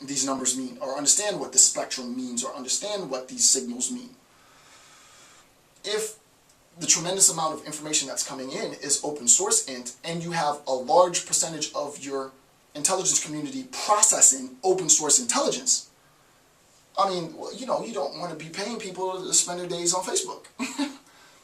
these numbers mean, or understand what the spectrum means, or understand what these signals mean. If the tremendous amount of information that's coming in is open source int, and you have a large percentage of your intelligence community processing open source intelligence, I mean, you know, you don't want to be paying people to spend their days on Facebook.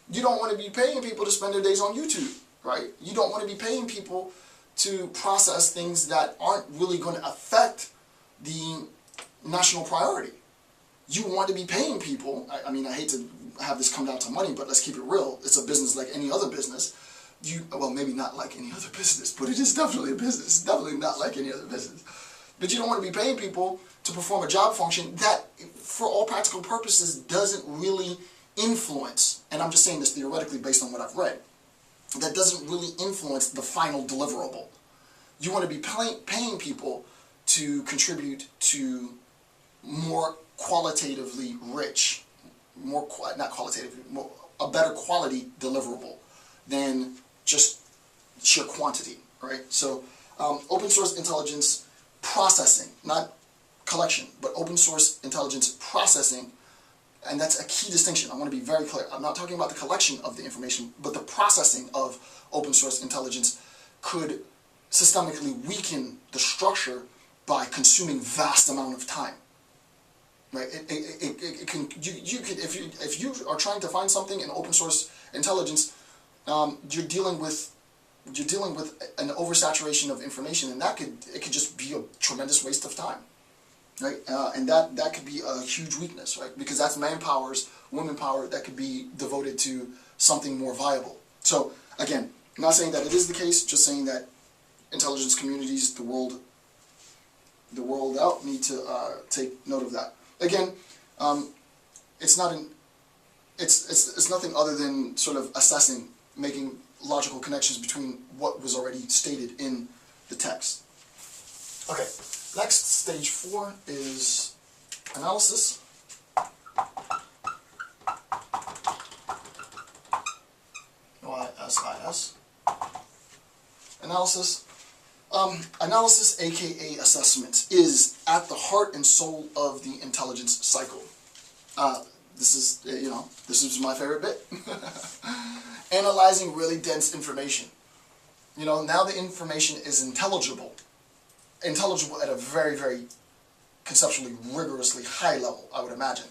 You don't want to be paying people to spend their days on YouTube, right? You don't want to be paying people to process things that aren't really going to affect the national priority. You want to be paying people, I mean, I hate to have this come down to money, but let's keep it real. It's a business like any other business. Well, maybe not like any other business, but it is definitely a business. It's definitely not like any other business. But you don't want to be paying people to perform a job function that, for all practical purposes, doesn't really influence, and I'm just saying this theoretically based on what I've read, that doesn't really influence the final deliverable. You want to be paying people to contribute to more qualitatively rich, a better quality deliverable than just sheer quantity, right? So open source intelligence processing, not collection, but open source intelligence processing, and that's a key distinction. I want to be very clear. I'm not talking about the collection of the information, but the processing of open source intelligence could systemically weaken the structure by consuming vast amount of time. Right? It can, you could, if you are trying to find something in open source intelligence, you're dealing with an oversaturation of information, and it could just be a tremendous waste of time, right? And that could be a huge weakness, right? Because that's manpower's, women power that could be devoted to something more viable. So again, I'm not saying that it is the case, just saying that intelligence communities, the world out, need to take note of that. Again, it's nothing other than sort of assessing, making logical connections between what was already stated in the text. Okay, next, stage 4 is analysis. YSIS. Analysis. Analysis, aka assessment, is at the heart and soul of the intelligence cycle. This is my favorite bit. Analyzing really dense information. Now the information is intelligible at a very, very conceptually, rigorously high level, I would imagine.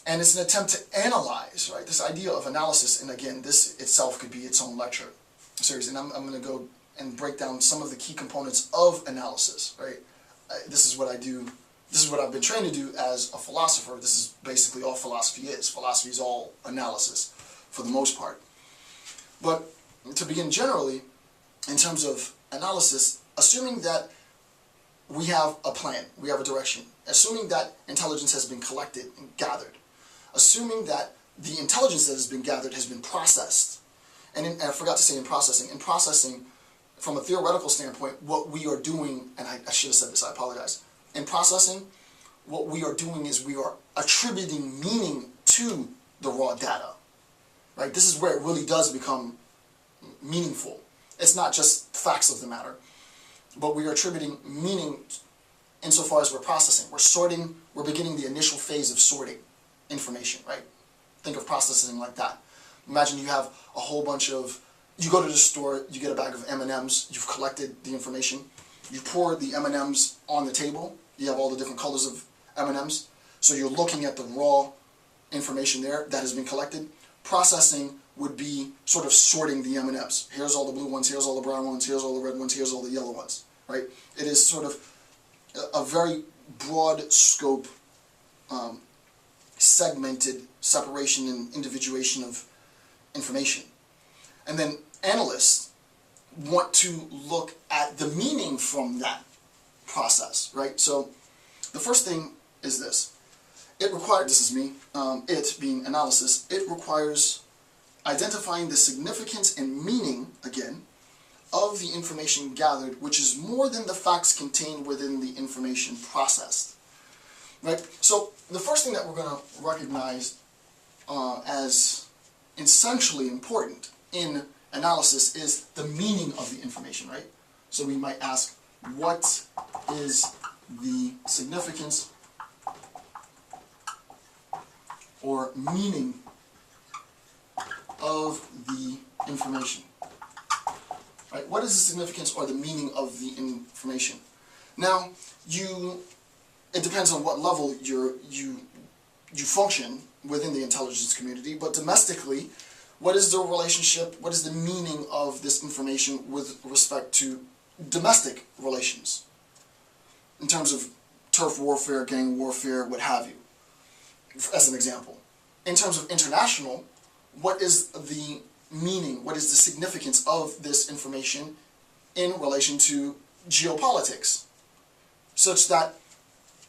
And it's an attempt to analyze, right? This idea of analysis, and again, this itself could be its own lecture series, and I'm going to go and break down some of the key components of analysis, right? This is what I do. This is what I've been trained to do as a philosopher. This is basically all philosophy is. Philosophy is all analysis, for the most part. But to begin generally, in terms of analysis, assuming that we have a plan, we have a direction, assuming that intelligence has been collected and gathered, assuming that the intelligence that has been gathered has been processed, and I forgot to say in processing, from a theoretical standpoint, what we are doing, and I should have said this, I apologize. In processing, what we are doing is we are attributing meaning to the raw data. Right? This is where it really does become meaningful. It's not just facts of the matter, but we are attributing meaning insofar as we're processing. We're sorting, we're beginning the initial phase of sorting information, right? Think of processing like that. Imagine you have a whole bunch of, you go to the store, you get a bag of M&Ms, you've collected the information, you pour the M&Ms on the table, you have all the different colors of M&Ms, so you're looking at the raw information there that has been collected. Processing would be sort of sorting the M&Ms. Here's all the blue ones, here's all the brown ones, here's all the red ones, here's all the yellow ones, right? It is sort of a very broad scope, segmented separation and individuation of information. And then analysts want to look at the meaning from that process, right? So the first thing is this. It requires, this is me, it being analysis, it requires identifying the significance and meaning, again, of the information gathered, which is more than the facts contained within the information processed, right? So the first thing that we're going to recognize as essentially important in analysis is the meaning of the information, right? So we might ask, what is the significance or meaning of the information. Right? What is the significance or the meaning of the information? Now, it depends on what level you function within the intelligence community, but domestically, what is the relationship, what is the meaning of this information with respect to domestic relations? In terms of turf warfare, gang warfare, what have you, as an example. In terms of international, what is the meaning, what is the significance of this information in relation to geopolitics? Such that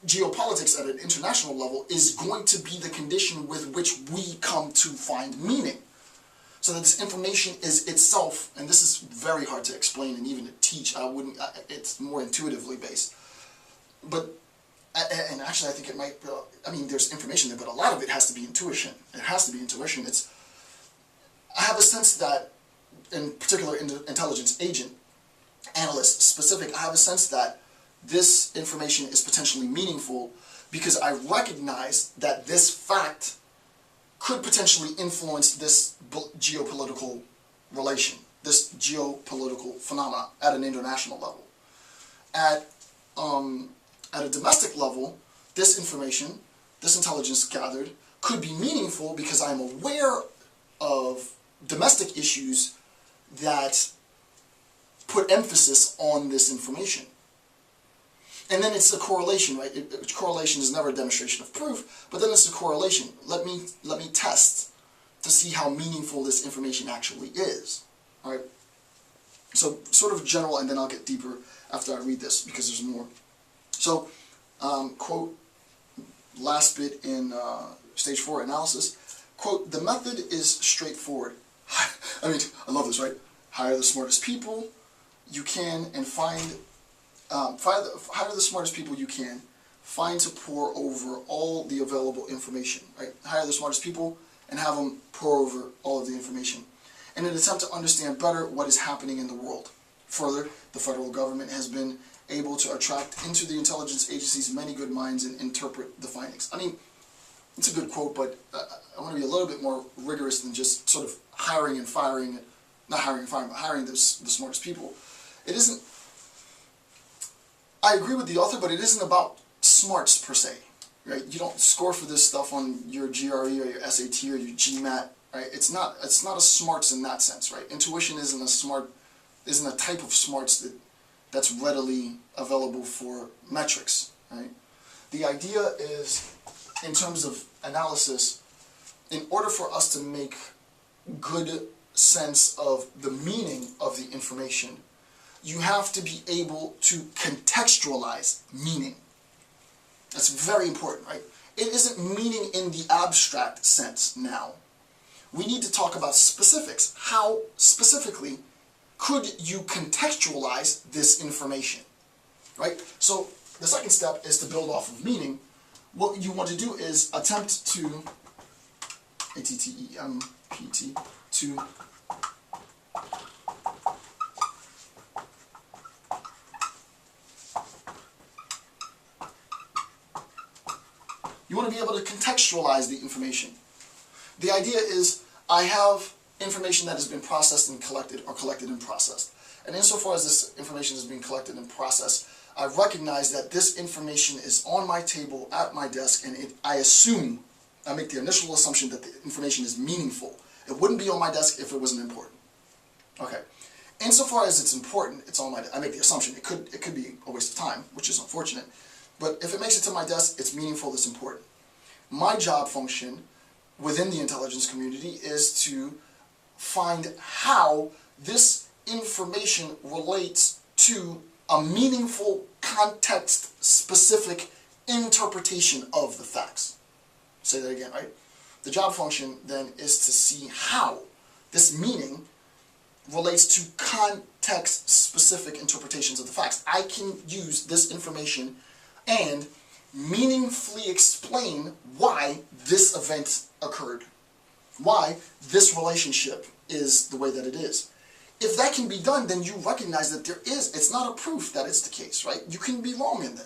geopolitics at an international level is going to be the condition with which we come to find meaning. So that this information is itself, and this is very hard to explain and even to teach, it's more intuitively based. But, and actually I think it might, there's information there, but a lot of it has to be intuition. It has to be intuition. I have a sense that, in particular intelligence agent, analyst specific, I have a sense that this information is potentially meaningful because I recognize that this fact could potentially influence this geopolitical relation, this geopolitical phenomena at an international level. At a domestic level, this information, this intelligence gathered, could be meaningful because I'm aware of domestic issues that put emphasis on this information. And then it's a correlation, right? Correlation is never a demonstration of proof, but then it's a correlation. Let me test to see how meaningful this information actually is. All right. So sort of general, and then I'll get deeper after I read this because there's more. So, quote, last bit in stage 4 analysis. Quote, the method is straightforward. I love this, right? Hire the smartest people you can and hire the smartest people you can, find to pour over all the available information, right? Hire the smartest people and have them pour over all of the information in an attempt to understand better what is happening in the world. Further, the federal government has been able to attract into the intelligence agencies many good minds and interpret the findings. It's a good quote, but I want to be a little bit more rigorous than just sort of hiring and firing, not hiring and firing, but hiring the smartest people. It isn't, I agree with the author, but it isn't about smarts per se, right? You don't score for this stuff on your GRE or your SAT or your GMAT, right? It's not a smarts in that sense, right? Intuition isn't a type of smarts that's readily available for metrics, right? The idea is, in terms of analysis, in order for us to make good sense of the meaning of the information, you have to be able to contextualize meaning. That's very important, right? It isn't meaning in the abstract sense now. We need to talk about specifics. How specifically could you contextualize this information, right? So the second step is to build off of meaning. What you want to do is attempt to, A-T-T-E-M-P-T, to you want to be able to contextualize the information. The idea is, I have information that has been processed and collected, or collected and processed. And insofar as this information is being collected and processed, I recognize that this information is on my table, at my desk, and I make the initial assumption that the information is meaningful. It wouldn't be on my desk if it wasn't important. Okay. Insofar as it's important, it's on my desk. I make the assumption. It could be a waste of time, which is unfortunate. But if it makes it to my desk, it's meaningful, it's important. My job function within the intelligence community is to find how this information relates to a meaningful, context-specific interpretation of the facts. Say that again, right? The job function then is to see how this meaning relates to context-specific interpretations of the facts. I can use this information and meaningfully explain why this event occurred, why this relationship is the way that it is. If that can be done, then you recognize that it's not a proof that it's the case, right? You can be wrong in this.